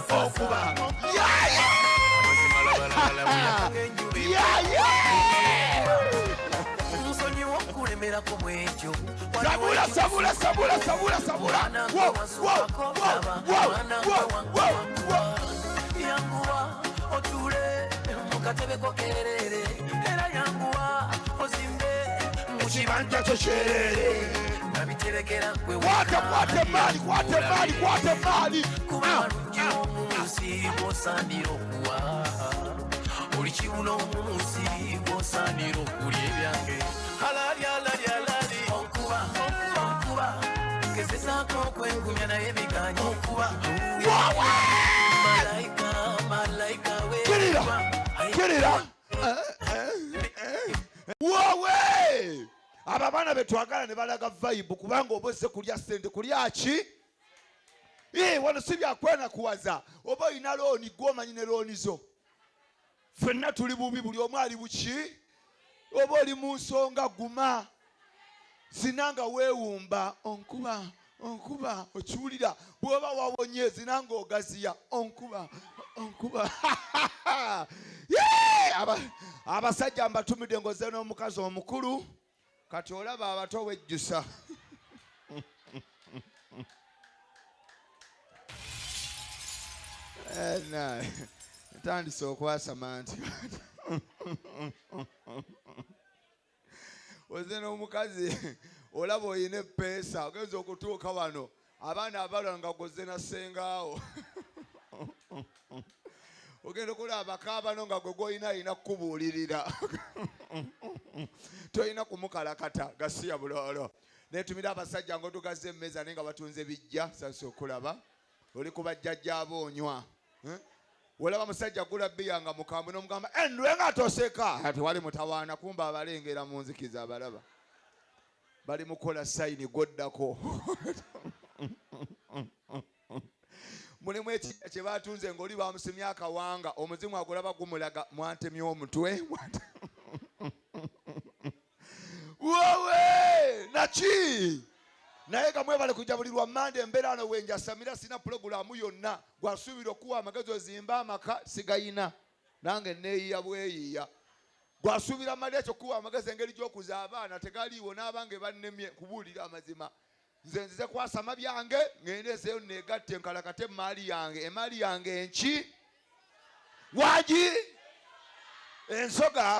okuba Musonyi wokulemera ko mwekyo sabula sabula sabula sabula sabula yanguwa otule mukatebe kokerere era yanguwa ozimbe mukibanja kyo kyerere nabiterekera gwe kwate mali kuba lungi omunsi bw'osaanira okuwa buli kiwuno omunsi bw'osaanira okulya ebyange alali okuba gezesaako okwengumya naye biganya okuba malayika we kirira wowe abo abaana betwagala ne balaga vibe kubanga oba ozze kulya sente kulya ki wano si byakwenakuwaza oba olina looni gwomanyi ne looni zo ffenna tuli bubi buli omu ali buki oba oli mu nsonga guma zinanga weewumba onkuba okiwulira bw'oba wawonye zinanga ogaziya onkuba abasajja mbatumidde ngoze n'omukazi omukulu kati olaba abato wejjusa ntandise okwasama nti oze n'omukazi olaba oyina epeesa ogenza okutuuka wano abaana abalala nga goze nassengaawo ogenda okulaba abakaabano nga gwe gwolina alina kukubuulirira tolina kumukalakata gasiya buloolo netumira abasajja ngaotugazza emmeeza naye nga batunze bijja sasa okulaba oli kubajjajja aboonywa olaba musajja gula bbiya nga mukambwe n'omugamba endwe nga toseka ati wali mutawaana kumba abalengera mu nzikiza abalaba bali mukola sayini gwoddako mulimu ekijja kye batunze ng'oli bamusimye akawanga omuzimu agulaba gumulaga mwantemye omutwe wowe naki naye gamwebale kujabulirwa mande embeera ano wenjasamira sina pulogulaamu yonna gwasuubira okuwa amagezi ozimba amaka sigayina nange neeyiya bweyiya gwasuubira mali ekyo kuwa amagezi engeri gy'okuza abaana tegaliiwo n'abange bannemye kubuulira amazima nze nzize kwasama byange ngendeeseyo negatte enkalakate emaali yange enki wagi ensoga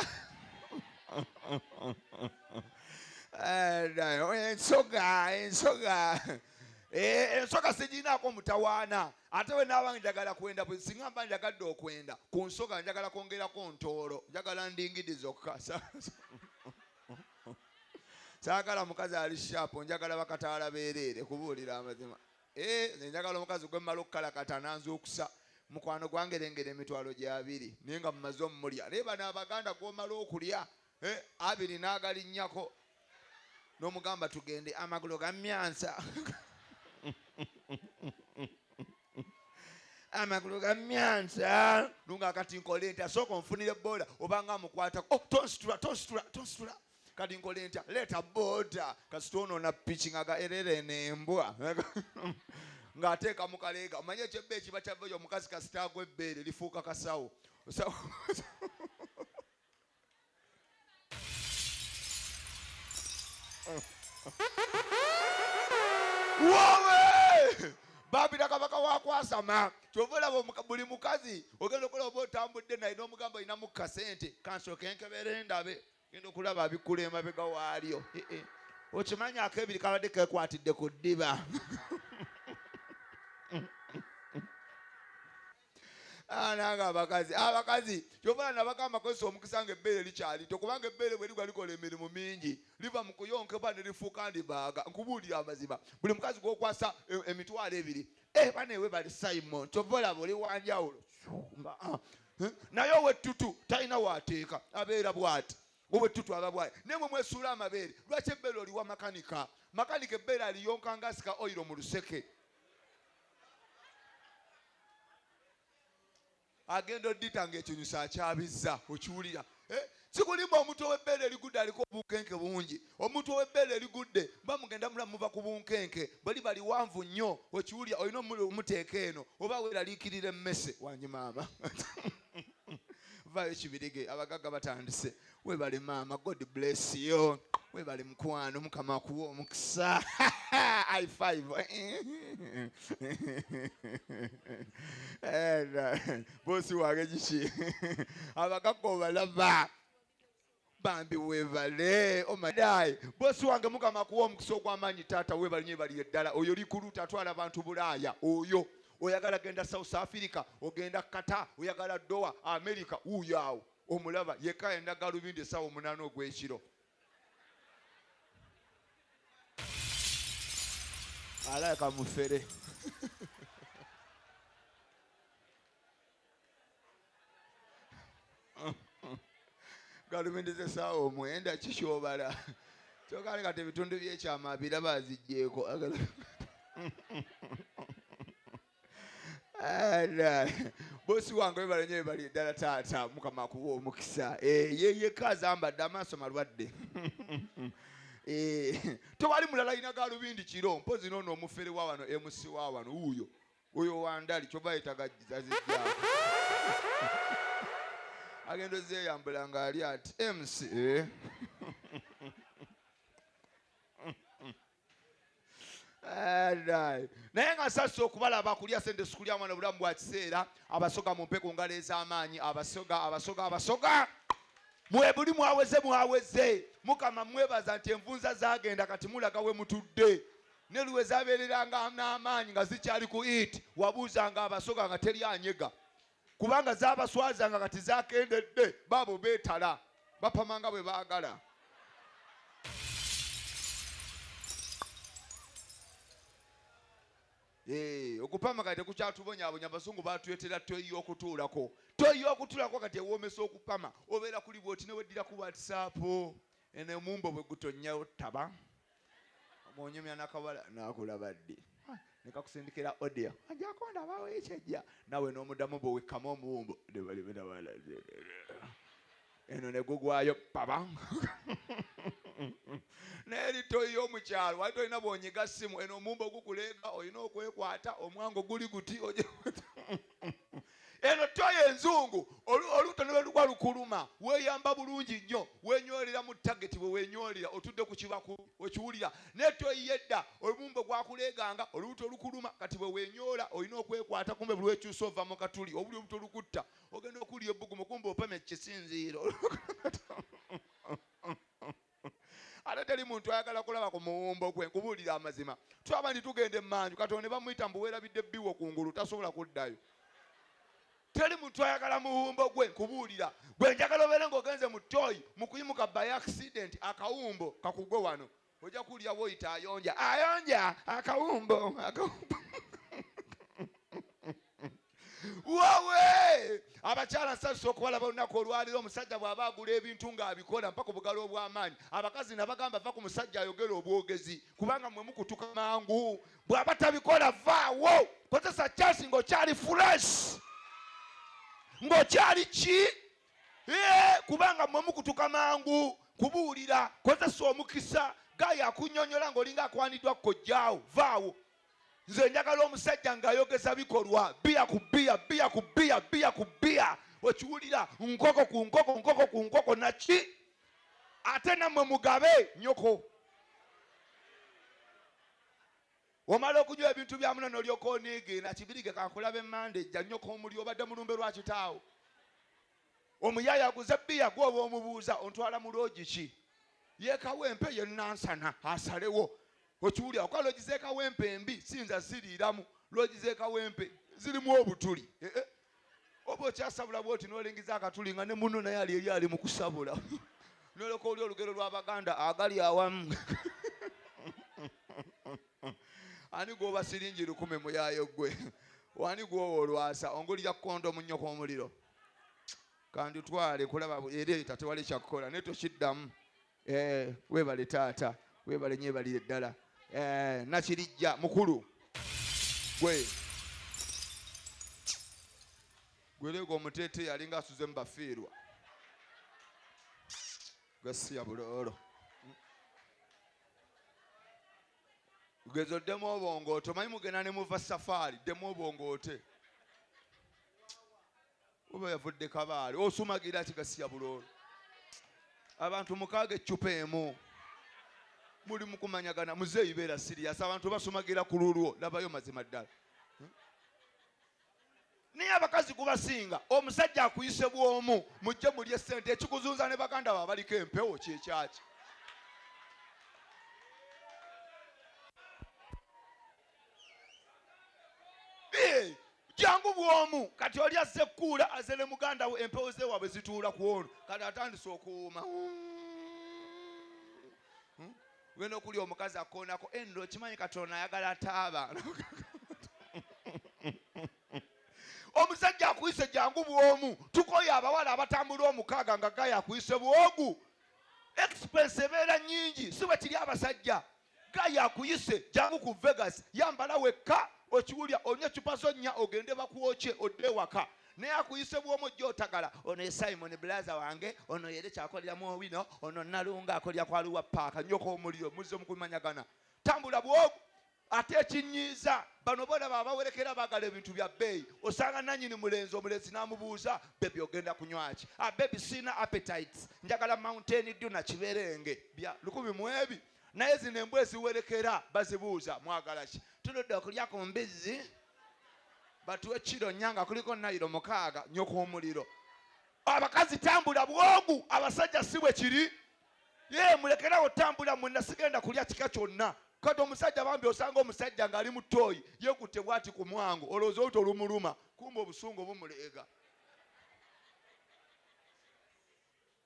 ensoga siginaako mutawaana ate we naabanga njagala kwenda singa mba njagadde okwenda ku nsoga njagala kwongerako ntoolo njagala ndingidi zokka saagala mukazi ali shapo njagala bakataala beereere kubuulira amazima njagala omukazi gwe mmala okukalakata nanzuukusa mukwano gwangerengera emitwalo gy'abiri naye nga mumaze omumulya naye bano abaganda gw'omala okulya abiri n'agalinnyako n'omugamba tugende amagulu gamyansa amagulu gamyansa nunga kati nkole ntya sooka onfunire booda obanga mukwatako tonsitula kati nkole ntya leeta booda kasita onoona piki nga gaerere nembwa ng'ateeka mu kaleega omanye ekyebba ekiba kyava omukazi kasita agwa ebbeere lifuuka kasawo wowe babira kabaka wakwasama kyova olaba buli mukazi ogenda okulaba oba otambudde naye n'omugamba olinamu kasente kansooke nkebere ndabe genda okulaba abikkula emabega waalyo okimanyi akebiri kabadde kekwatidde ku ddiba nange abakazi kyova nabagamba kozesa omukisa nga ebbeere likyali tokubanga ebbeere bwe ligwa likola emirimu mingi liva mu kuyonkebwa ne lifuuka ndibaaga nkubuulira amazima buli mukazi gwokwasa emitwalo ebiri banewe bali simon kyova olaba oli wanjawulo naye owettutu talina waateeka abeera bw'ati owettutu aba bwati naye mwe mwesuula amabeere lwaki ebbeere oliwa makanika ebbeere aliyonka nga asika oyiro mu luseke agenda oddita nga ekinyusa akyabizza okiwulira sikulimba omuntu ow'ebbeere erigudde aliko obunkenke bungi. Omuntu ow'ebbeere erigudde mba mugenda mulamu muva ku bunkenke. Bali baliwanvu nnyo okiwulya olina omuteeka eno oba weeraliikirira emmese wangi maama. Vaayo kibirige abagagga batandise. Weebale maama, God bless you. Weebale mukwano, Mukama akuwa omukisa. High five. Bosi wange kiki abagagga obalaba bambi weebale. Oh my God. Bosi wange Mukama akuwa omukisa ogw'amaanyi taata. Weebale nnyo bali eddala. Oyo likuluta atwala abantu Bulaaya. Oyo oyagala genda South Africa, ogenda Qatar, oyagala Doha, America, uyawo omulaba yekka yenda galubindi essaawa 8 ogw'ekiro. Alaka mufere. Galubindi essaawa 9 kikyobala. Kyokale kati ebitundu by'ekyama biraba aziggyeko. Bosi wange weebale nnyo bali eddala taata. Mukama akuwa omukisa. Ye kaza ambadde amaaso malwadde. Tewali mulala alina galubindi kiro. Mpozi noono omufere wa wano MC wa wano oyo wandali kyoba yetagazigyako. Agenda ozeeyambula ng'ali ati MC. Naye nga nsasa okubalaba kulya sente sikulya mwana bulamu bwa kiseera. Abasoga mumpe ku ngalo ez'amaanyi. Abasoga mwebuli mwaweze. Mukama mwebaza nti envunza zagenda kati mulaga we mutudde. Ne luwe zabeereranga n'amaanyi nga zikyali ku it. Wabuuzanga abasoga nga teri anyega. Kubanga zaabaswazanga kati zakendedde. Baabo beetala bapamanga bwe baagala. Okupama kati kukyatubonyaabonya. Abasungu baatuleetera toyi y'okutuulako. Toyi y'okutuulako kati ewoomesa okupama. Obeera kuli bw'oti ne weddira ku WhatsApp. Eno omumbo bwe gutonnyayo ttaba. Mwonyumya n'akawala n'akulabadde. Ne kakusindikira audio. Ajjako ndabaawo ekyejja. Nawe n'omuddamu bwe wekkamu omuwumbo. Ne bali bala. Eno ne gugwayo paba. Neri toyi y'omukyalo wali tolina bw'onyiga ssimu. Eno omumbo gukuleega olina okwekwata omwango guli guti. Eno toyi enzungu olubuto ne lwe lukuluma. Weeyamba bulungi nnyo. Weenyolera mu tageti bwe weenyolera otudde ku kibaku okiwulira. Ne toyi yedda omumbo gwakuleeganga olubuto olukuluma kati bwe weenyola olina okwekwata kumbe buli wekyusa ova mu katuli obuli olubuto olukutta ogenda okulya ebbugumu kumbe opamya ekisinziiro. Ate teri muntu ayagala kulaba ku muwumbo gwe. Nkubuulira amazima. Twaba ndi tugenda emmanju Katonda ne bamuyita mbu weerabidde bbiwo kungulu tasobola kuddayo. Teri muntu ayagala muwumbo gwe. Nkubuulira gwe njagala obeere ng'ogenze mu toyi mu kuyimuka by accident akawumbo kakugwe wano. Ojja kuwulira bw'oyita ayonja akawumbo. Wowe abakyala nsanyusa okubalaba olunaku olwaliro. Omusajja bw'aba agula ebintu ng'abikola mpaka obugalo obw'amaanyi. Abakazi nabagamba va ku musajja ayogera obwogezi kubanga mwe mukutuka mangu. Bw'aba tabikola vaawo. Kozesa chance ng'okyali fresh. Ng'okyali ki? Kubanga mwe mukutuka mangu. Kubuulira kozesa omukisa. Gaya akunnyonnyola ng'olinga akwaniddwa kojjaawo. Vaawo. Nze njagala omusajja ng'ayogeza bikolwa. Bbiya ku bbiya. Okiwulira nkoko ku nkoko naki? Ate nammwe mugabe nnyoko. Omala okunywa ebintu bya muno n'olyoka oniigiina kibirige kankulaba emmande ejja nnyoko omuli obadde mulumbe lwa kitaawo. Omuyaaya aguze bbiya gw'oba omubuuza ontwala mu loogi ki? Yeekawempe ye nansana asalewo. Okiwulira okola loogi z'ekawempe embi sinza ziriiramu. Loogi z'ekawempe zirimu obutuli. Oba okyasabula bw'oti n'olingiza akatuli nga ne muno naye ali mu kusabula. N'olyoka oli olugero lw'Abaganda agali awamu. Ani gw'oba siringi 10 muyaayo gwe. Wani gw'owa olwasa ongulira kkondo mu nnyo kw'omuliro. Kandi twale kulaba ereeta tewali kyakukola naye tokiddamu. Weebale taata. Weebale nnyo ebalire ddala. Nakirijja mukulu. Gwe leega omuteete yalinga asuze mu bafiirwa. gasiya bulolo gezo demo obongoto manyi mugenda ne muva safari demo obongote oba yavudde kabaale osumagira kigasiya bulolo abantu mukaaga eccupa emu muli mukumanyagana muzeeyi beera sirias abantu basumagira ku lulwo labayo mazima ddala naye abakazi kubasinga omusajja akuyise bw'omu mujje muli essente ekikuzunza ne baganda babaliko empewo kyekyaki jangu bw'omu kati oli azze ekkuula azze ne muganda we empewo ze waabwe zituula ku ono kati atandise okuwuuma genda okuli omukazi akoonako endo okimanyi katonda ayagala ataaba omusajja akuyise jangu bw'omu tukoye abawala abatambula omukaaga nga gaye akuyise bwogu expense ebeera nnyingi si bwe kiri abasajja gaye akuyise jangu ku Vegas yambala wekka okiwulya onywa cupa zo nnya ogende bakuwokye odde waka naye akuyise bw'omu ojja otagala ono ye Simon Blaza wange ono yere kyakoleramu owino ono Nalunga akolera kwaluwa paaka nnyoko omuliro muzze mukumanyagana tambula bwogu ate ekinyiiza bano boolaba abawerekera baagala ebintu bya bbeeyi osanga nannyini mulenzi omulenzi n'amubuuza bebi ogenda kunywaki bebi sina appetites njagala mountain dew na kiberenge bya 100 naye zino embwa eziwerekera bazibuuza mwagala ki tuludde okulya ku mbizzi batuwe kiro nyanga kuliko nayiro 6 nnyoko omuliro abakazi tambula bwogu abasajja si bwe kiri ye mulekerawo tambula mwenna sigenda kulya kika kyonna kati omusajja bambi osanga omusajja ng'ali mu ttooyi yeekutte bw'ati ku mwango olowooza oluti olumuluma kumba obusungu bumuleega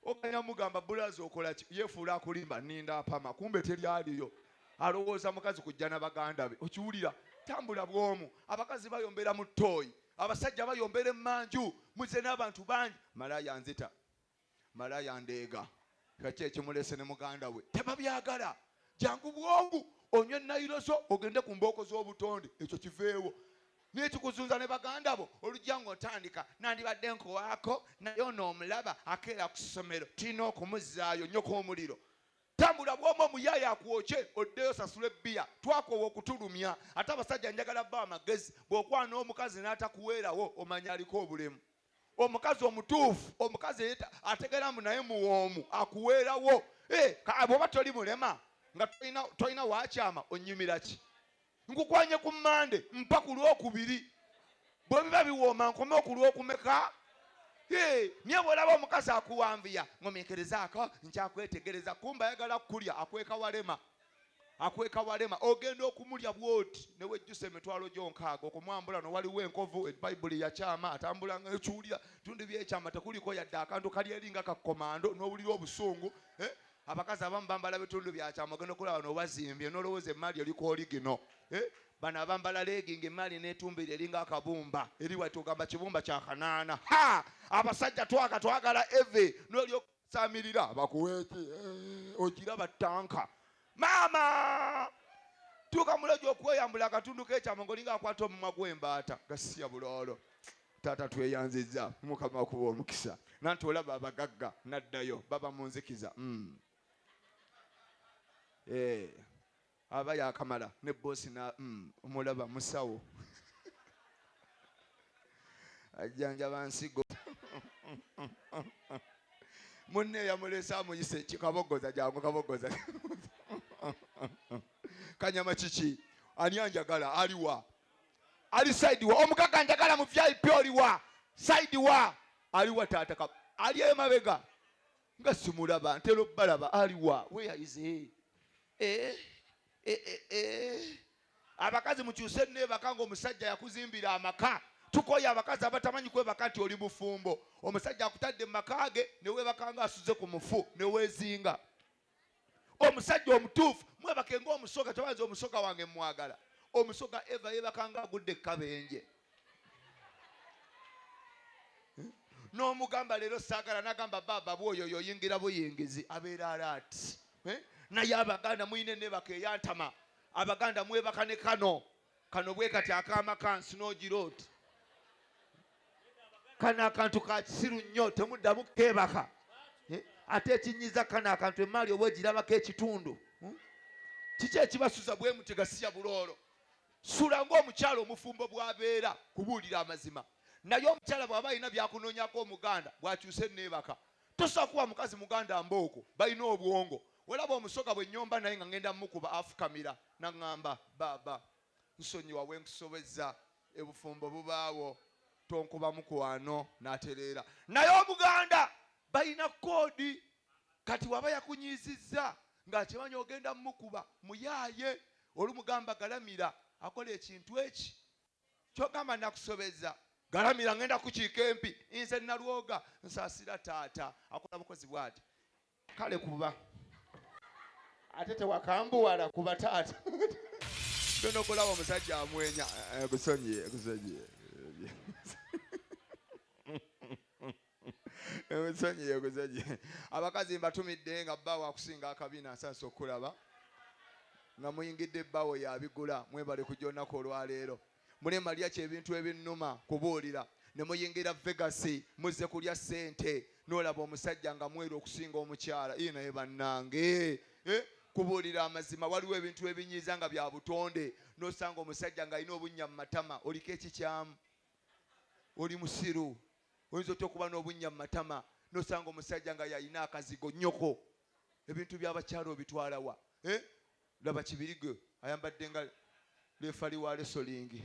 oganya mugamba bulazi okola ki yeefuula akulimba nninda apama kumbe teryaliyo alowooza mukazi kujja na baganda be okiwulira tambula bw'omu abakazi bayombera mu ttooyi abasajja bayombera emmanju muze n'abantu bangi malaya nzita malaya ndeega kaki ekimulese ne muganda we tebabyagala jangu bw'omu onywe nayiroso ogende ku mbooko z'obutonde ekyo kiveewo n'ekikuzunza ne baganda bo olujja ng'otandika nandibadde nkowaako naye onoomulaba akeera ku ssomero tulina okumuzzaayo nnyoko omuliro tambula bw'omu omuyaayo akuwokye oddeyo sasula ebbiya twakoowa okutulumya ate abasajja njagala bba amagezi bw'okwana omukazi n'atakuweerawo omanya aliko obulemu omukazi omutuufu omukazi ategeramu naye muwoomu akuweerawo bw'oba toli mulema nga tolina waakyama onnyumira ki nkukwanye ku mmande mpa ku lwokubiri bwe biba biwooma nkome oku lwokumeka niye bw'olaba omukazi akuwanviya ng'omenkerezaako nkyakwetegereza kumba ayagala kukulya akweka walema ogenda okumulya bwoti ne wejjusa emitwalo gy'onkaaga okumwambula no waliwo enkovu ebayibuli yakyama atambula ng'ekiwulira tundi byekyama tekuliko yadde akantu kali eringa kakomando n'owulira obusungu abakazi abamu bambala bitundu byakyama ogenda okulaba n'obazimbye n'olowooza emmaali eliko oligino bano abambala legingi emmaali n'etumbira eringa akabumba eri wati ogamba kibumba kya kanaana abasajja twagala eve n'oli okusamirira bakuweeki ogiraba tanka maama tuuka mulejo okweyambula akatundu k'ekyama ng'olinga akwata omumwa gw'embaata gasiya buloolo taata tweyanzizza mukama kuba omukisa nanti olaba abagagga naddayo baba munzikiza aba yakamala ne bosi na omulaba musawo ajjanjaba nsigo munne yamulesa amuyise kikabogoza jangu kabogoza kanyama kiki ani anjagala aliwa ali side wa omukaga njagala mu VIP oliwa side wa aliwa taata ali emabega nga simulaba ntero balaba aliwa where is he abakazi mukyuse ne bakanga omusajja yakuzimbira amaka tukoye abakazi abatamanyi kwebaka nti oli bufumbo omusajja akutadde makage ne webakanga asuze ku mufu ne wezinga omusajja omutuufu mwebake ng'omusoga tabanze omusoga wange mwagala omusoga eva yebakanga agudde kabenje n'omugamba leero saagala nagamba baba bwoyo yoyingira buyingizi abeera alaati naye abaganda muyine nebaka eyantama abaganda mwebaka ne kano bwe kati akaama kansi n'ogirooti kano akantu ka kisiru nnyo temuddamu keebaka ate ekinyiza kana akantu emaali oba egirabako ekitundu. Kiki ekibasuza bwe mutegasiya buloolo? Sula ng'omukyalo omufumbo bw'abeera kubuulira amazima. Naye omukyala bw'aba alina byakunoonyako omuganda bw'akyuse neebaka. Tosobola kuba mukazi muganda mbooko balina obwongo. Olaba omusoga bwe nnyomba naye nga ngenda mukuba afukamira n'aŋŋamba baaba nsonyiwa bwe nkusobezza ebufumbo bubaawo tonkuba mukwano n'atereera. Naye omuganda balina koodi. Kati waba yakunyiizizza ng'akimanyi ogenda mukuba muyaaye olumugamba galamira akola ekintu eki kyogamba nakusobezza galamira ngenda kukiika empi nze nalwoga nsaasira taata akola bukozi bw'ati. Kale kuba ate tewakambuwala kuba taata genda okulaba omusajja amwenya gusonyiye gusonyiye. Abakazi mbatumidde nga bba wakusinga akabina asansa okulaba nga muyingidde ebbawo yabigula mwebale kujja olunaku olwaleero. Mulema lya kyebintu ebinnuma kubuulira ne muyingira Vegas muzze kulya ssente n'olaba omusajja nga mweru okusinga omukyala. Ii naye bannange kubuulira amazima waliwo ebintu ebinyiiza nga bya butonde n'osanga omusajja ng'alina obunnya mu matama. Oliko ekikyamu? Oli musiru. Oyinza otya okuba n'obunnya mu matama n'osanga omusajja nga yalina akazigo nnyoko. Ebintu by'abakyala obitwala wa? Laba Kibirige ayambadde nga lefali wa lesolingi.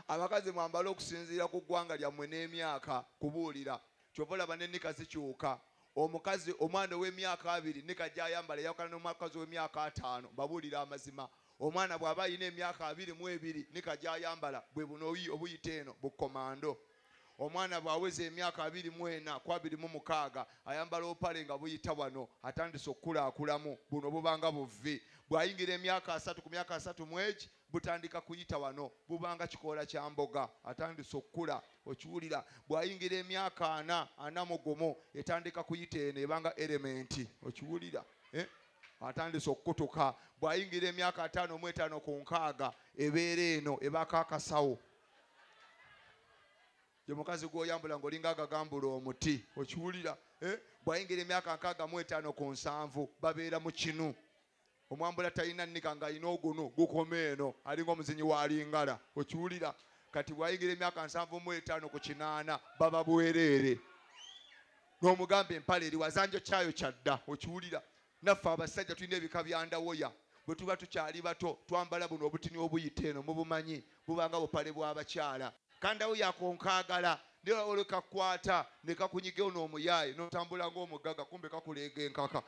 Abakazi mwambala okusinziira ku ggwanga lyammwe n'emyaka kubuulira. Kyova olaba n'ennika zikyuka. Omukazi omwana ow'emyaka 2 nika gy'ayambala yakana n'omukazi w'emyaka 5. Babuulira amazima. Omwana bw'aba alina emyaka 22 nika gy'ayambala bwe buno obuyita eno bukomando. Omwana bw'aweza emyaka 24 ku 26 ayambala opale nga buyita wano atandise okukulaakulamu buno bubanga buvvi. Bw'ayingira emyaka 3 ku myaka 3 mwegi butandika kuyita wano bubanga kikoola kya mboga atandise okukula okiwulira. Bw'ayingira emyaka 41 etandika kuyita eno ebanga elementi okiwulira. Atandise okukutuka. Bw'ayingira emyaka 5 mu 5 ku 6 ebeera eno ebaka akasawo. Ye mukazi gw'oyambula ng'olinga agagambula omuti okiwulira. Bw'ayingira emyaka 65 ku 7 babeera mu kinu. Omwambula talina nnika ng'alina oguno gukoma eno alinga omuzinyi wa lingala okiwulira. Kati bw'ayingira emyaka 75 ku 8 baba bwereere. N'omugamba empale eri wazanjo kyayo kyadda okiwulira. Naffe abasajja tulina ebika bya ndawoya. Bwe tuba tukyali bato twambala buno obutini obuyita eno mubumanyi bubanga bupale bw'abakyala. Kandawo yakonkaagala ndewa olekakwata ne kakunyigewo n'omuyaaye n'otambula ng'omugaga kumbe kakuleega enkaka.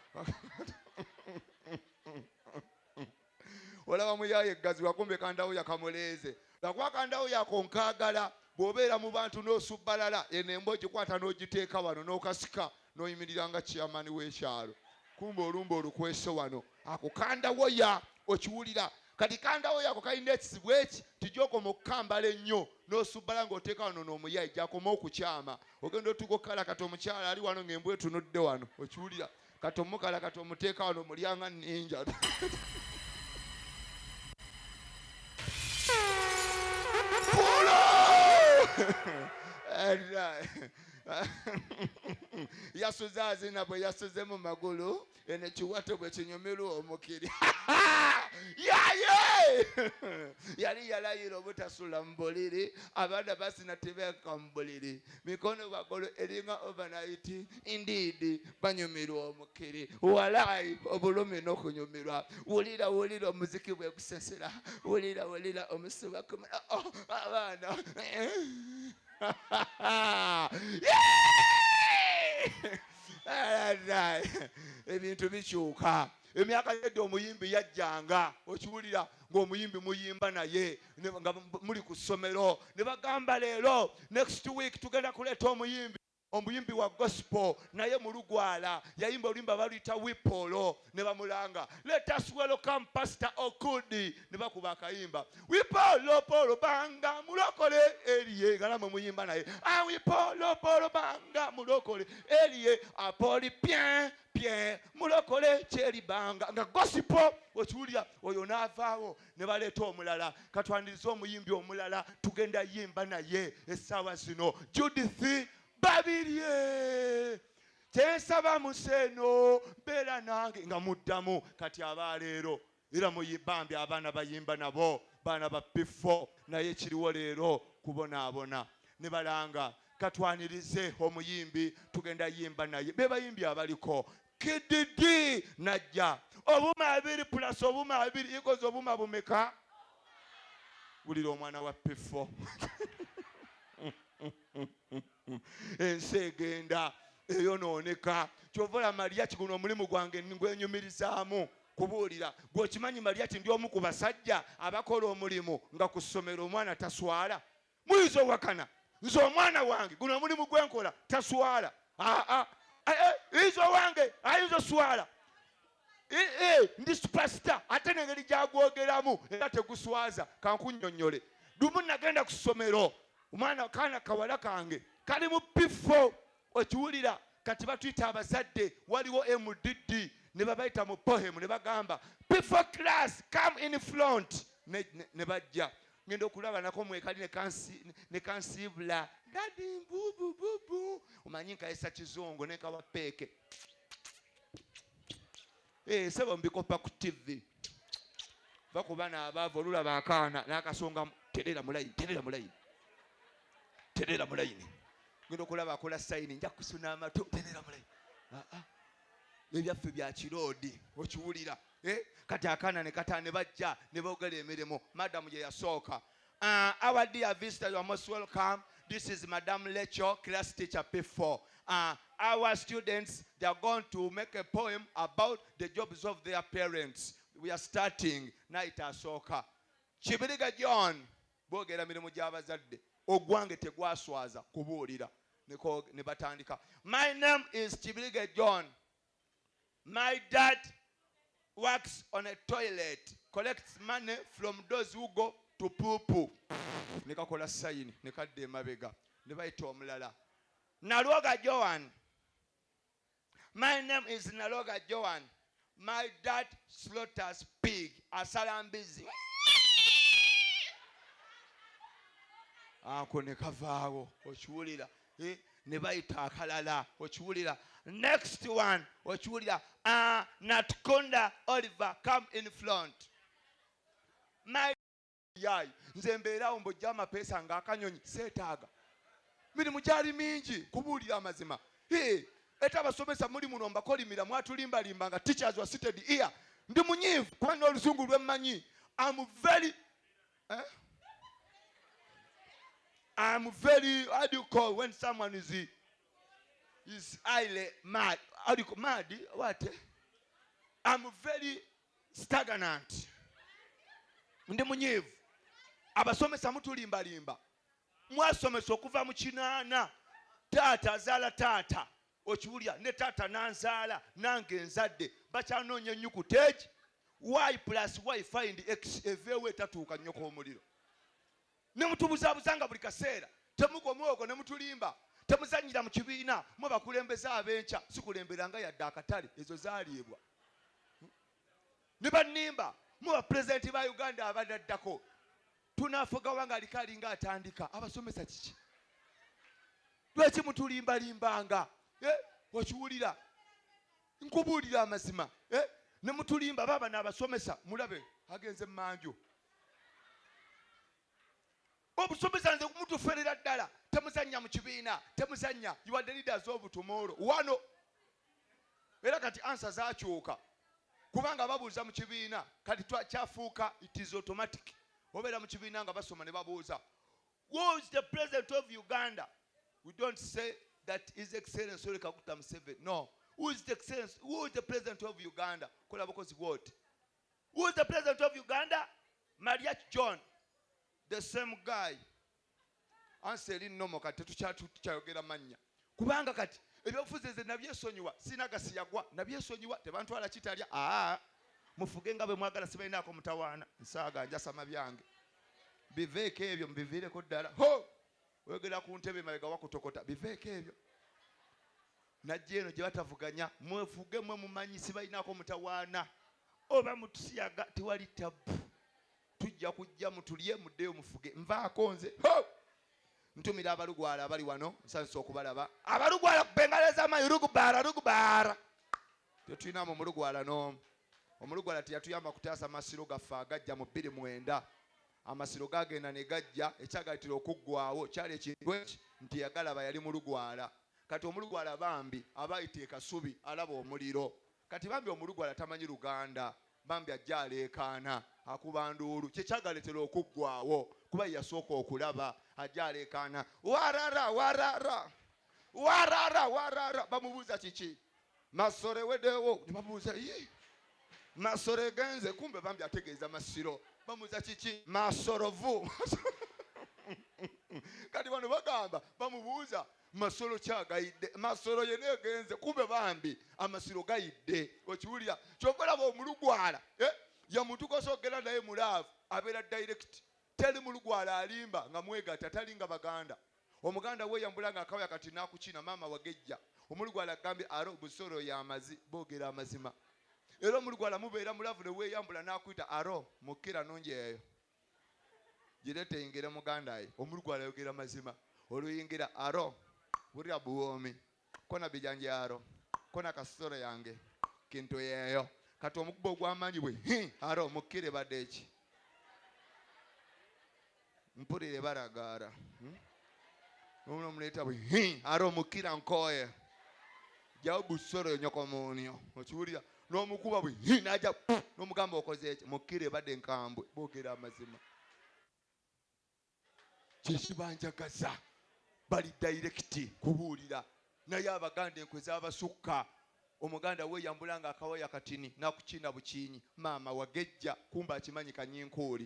Olaba muyaaye eggaziwa kumbe kandawo yakamuleeze. Lwakuba kandawo yakonkaagala bw'obeera mu bantu n'osubbalala eno embo gikwata n'ogiteeka wano n'okasika n'oyimirira nga chairman w'ekyalo. Kumbe olumba olukwese wano ako kandawoya okiwulira. Kati kandawoya ako kalina ekizibu eki tijokoma okukambala ennyo n'osubbala ng'oteeka wano n'omuyaayi gyakoma okukyama. Ogenda otuuka okukala kati omukyala ali wano ng'embwa etunudde wano okiwulira. Kati omukala kati omuteeka wano mulyanga ninja. Yasuze azina bwe yasuze mu magulu ene kiwato bwe kinyumirwa omukiri. Yaye yali yalayira obutasula mu buliri abaana basina tebeeka mu buliri mikono bagolo eringa overnight indeed banyumirwa omukiri walayi obulumi n'okunyumirwa. Wulira omuziki bwe gusesera wulira omusiba abaana. Ebintu bikyuka. Emyaka yedde omuyimbi yajjanga okiwulira ng'omuyimbi muyimba naye nga muli ku ssomero ne bagamba leero next week tugenda kuleeta omuyimbi wa gospel naye mu Lugwala yayimba oluyimba baluyita Wipolo ne bamulanga let us welcome Pastor Okudi ne bakuba akayimba Wipolo polo banga mulokole eriye galama muyimba naye Wipolo polo banga mulokole eriye apoli pien pye mulokole kyeribanga nga gospel okiwulira oyo n'avaawo ne baleeta omulala katwaniriza omuyimbi omulala tugenda yimba naye essaawa zino Judith Babirye kyensaba museeno mbeera nange nga muddamu kati abaleero era muyibambi abaana bayimba nabo baana ba P4 naye kiriwo leero kubonaabona ne balanga katwanirize omuyimbi tugenda yimba naye be bayimbi abaliko Kididi najja obuma 2 plus obuma 2 equals obuma bumeka bulira omwana wa P4 ensi egenda eyonooneka kyovola Maria kiguno omulimu gwange ngwenyumirizaamu kubuulira gwokimanyi Maria ti ndi omu ku basajja abakola omulimu nga ku ssomero omwana taswala muyinza owakana nze omwana wange guno omulimu gwenkola taswala izo wange ayinza oswala ndi superstar ate nengeri gyagwogeramu era teguswaza kankunnyonnyole dumu nagenda ku ssomero omwana kaana kawala kange kali mu P4 okiwulira kati batuyita abazadde waliwo MDD ne babayita mu poem ne bagamba P4 class come in front ne bajja ngenda okulaba nako mwekali ne kansibula dadi mbubububu omanyi nkayesa kizungu ne kawa peeke sebo mbikopa ku TV bakubana abava olulaba akaana n'akasonga terera mulayini ngenda okulaba akola sayini nja kusuna amatu terera mulayini ebyaffe bya kiroodi okiwulira kati akaana ne kata ne bajja ne boogera emirimu madamu gye yasooka our dear visitor, you are most welcome. This is Madam Lecho, class teacher P4. Our students, they are going to make a poem about the jobs of their parents. We are starting night asooka Kibiriga John boogera mirimu gy'abazadde ogwange tegwaswaza kubuulira ne batandika. My name is Kibiriga John. My dad works on a toilet, collects money from those who go to poo-poo. Nekakola sayini, nekadde emabega, ne bayita omulala. Naloga Joan. My name is Naloga Joan. My dad slaughters pig. Asalambizi. Ako ne kavaawo, okiwulira. Ne bayita akalala, okiwulira. Next one, okiwulira. Natkonda Oliver, come in front. My yai, nze mbeerawo mbojja amapeesa ng'akanyonyi seetaaga. Mirimu gyali mingi kubuulira amazima. Ate abasomesa muli muno mbakolimira mwatulimbalimba nga teachers were seated here. Ndi munyiivu kubanga olusungu lwemmanyi. I'm very, how do you call when someone is highly mad? How do you call mad? What? I'm very stagnant. Ndi munyiivu. Abasomesa mutulimbalimba. Mwasomesa okuva mu 8 taata azaala taata okiwulya ne taata nanzaala nange nzadde bakyanoonya ennyukuta egi y plus y find x eveewo etatuuka nnyoko omuliro ne mutubuzaabuzanga buli kaseera temugomwoko ne mutulimba temuzannyira mu kibiina mwe bakulembeze ab'enkya sikulemberanga yadde akatale ezo zaaliibwa ne bannimba mwe bapulezidenti ba Uganda abadaddako tunaafugawa nga aliko alinga atandika abasomesa kiki lwaki mutulimbalimbanga okiwulira nkubuulira amazima ne mutulimba baba n'abasomesa mulabe agenze mmanju obusomesa nze mutuferera ddala temuzannya mu kibiina temuzannya you are the leaders of tomorrow wano era kati ansa zakyuka kubanga babuuza mu kibiina kati kyafuuka it is automatic obeera mu kibiina nga basoma ne babuuza who is the president of Uganda. We don't say that His Excellency Yoweri Kaguta Museveni. No. Who is the president of Uganda? What? Who is the president of Uganda? Mariach John. The same guy. Answering no more kati tukyayogera mannya. Kubanga kati ebyobufuzi nze nabyesonyiwa sinagasi yagwa nabyesonyiwa tebantwala kitalya mufuge nga bwe mwagala sibalinaako mutawaana nsaaga njasama byange biveeko ebyo mubiviireko ddala oyogera ku ntebe mabega wakutokota biveeko ebyo najja eno gye batavuganya mwefuge mwe mumanyi sibalinaako mutawaana oba mutusiyaga tewali tabbu tujja kujja mutulye muddeyo mufuge nvaako nze ntumira abalugwala abali wano nsanyusa okubalaba abalugwala kubengaleza amaanyi lugubaara tetulinamu omulugwala n'omu omulugwala teyatuyamba kutaasa amasiro gaffe agajja mu 29 amasiro gagenda ne gajja ekyagalitira okuggwaawo kyali ekintu eki nti yagalaba yali mulugwala kati omulugwala bambi abayita ekasubi alaba omuliro kati bambi omulugwala tamanyi Luganda bambi ajja aleekaana akuba nduulu kyekyagalitira okuggwaawo kuba yasooka okulaba ajja aleekaana warara bamubuuza kiki masoro weddeewo bamubuuza masoro egenze kumbe bambi ategeeza masiro bamubuuza kiki masorovu kati bano bagamba bamubuuza masoro kyagayidde masoro yene egenze kumbe bambi amasiro gayidde okiwulira kyokolaba omulugwala yamutuko sogera naye mulaavu abeera direct teri mulugwala alimba nga mwegatta talinga baganda omuganda weyambula nga akawaya kati nakukina maama wagejja omulugwala agambye aro busoro yamazi boogera amazima era omulugwala mubeera mulaavu ne weyambula nakuyita aro mukira nungi eyo girete yingire muganda ye omulugwala yogera mazima oluyingira aro burya buwomi kona bijanje aro kona kasoro yange kintu yeyo kati omukubo ogw'amaanyi bwe aro mukire badeki mpulire baragara nono muleta bwe aro mukira nkoye jawo busoro nyokomunyo okiwulira n'omukuba bwe naja n'omugamba okoze eki mukire badde nkambwe boogera amazima kyekibanjagaza bali direct kubuulira naye abaganda enkwe z'abasukka omuganda weyambula nga akawaya katini nakukina bukinyi maama wagejja kumba akimanyi kanyinkuuli